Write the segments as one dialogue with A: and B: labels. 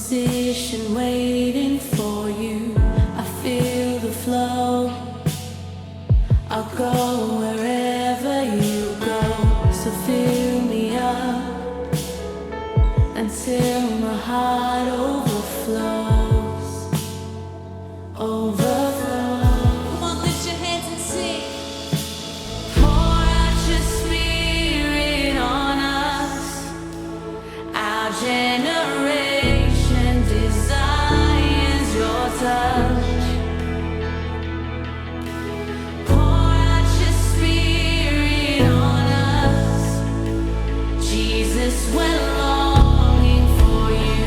A: position waiting for you. I feel the flow. I'll go wherever you go. So fill me up until my heart overflows. Come on, lift your hands and sing. Pour out your spirit on us. Our generation desires your touch. Pour out your spirit on us. Jesus, we're longing for you.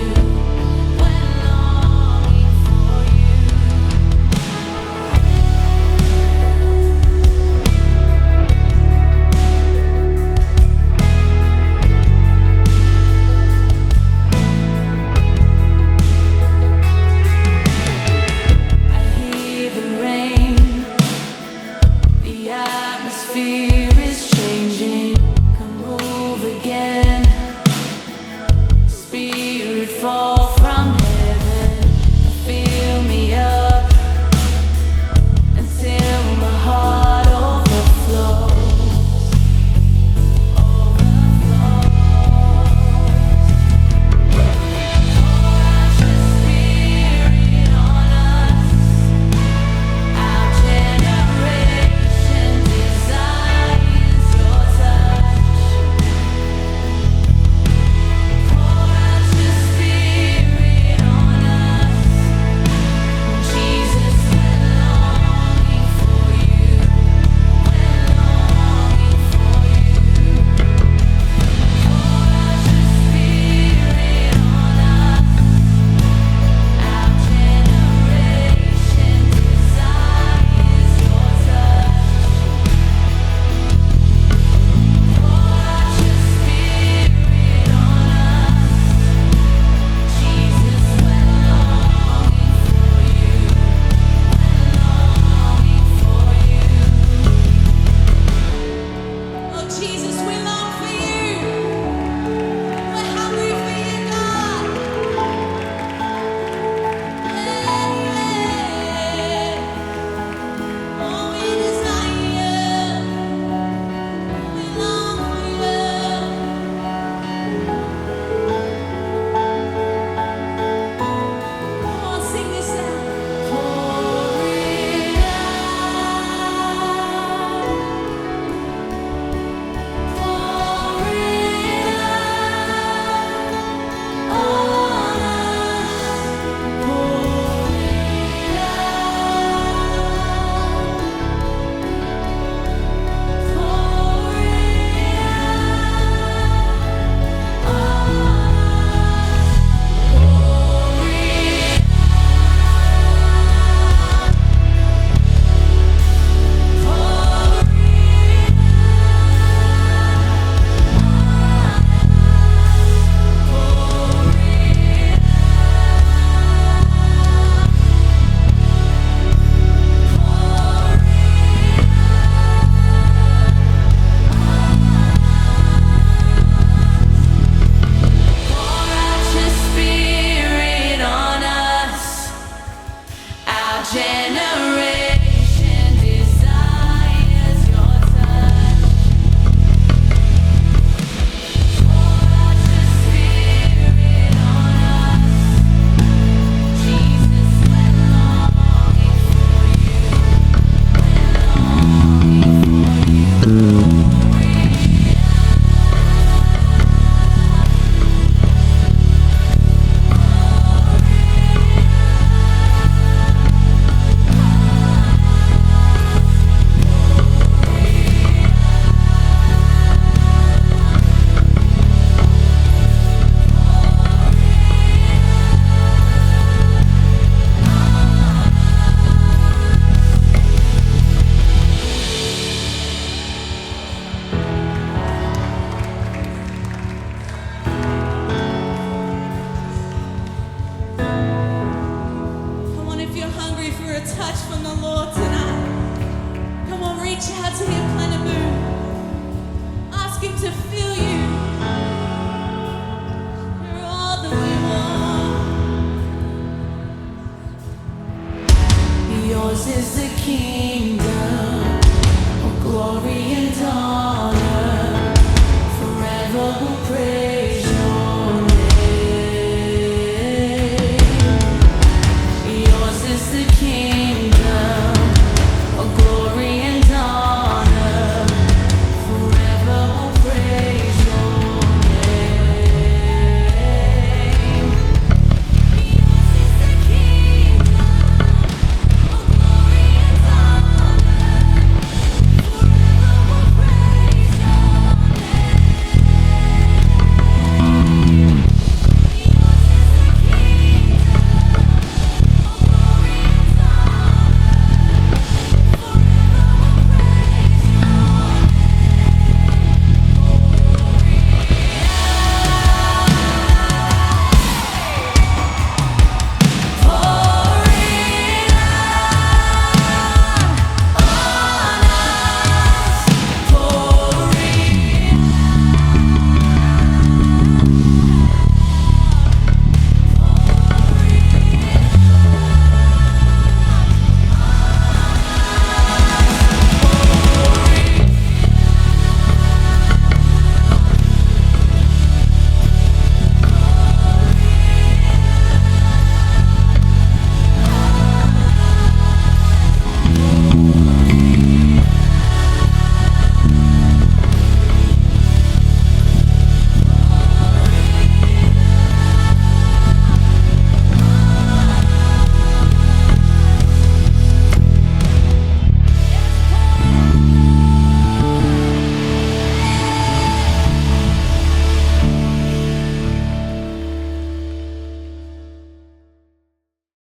A: We're longing for you. I hear the rain. The atmosphere is changing. Come move again. Spirit fall from heaven. Fill me up until my heart overflows. Pour out your spirit on us. Our generation desires your touch. Pour out your spirit on us. Jesus, we're longing for you. We're longing for you. Pour out your spirit on us. Our generation desires your touch. Pour out your spirit on us. Jesus, we're longing for you. We're longing for you. Oh, Jesus, we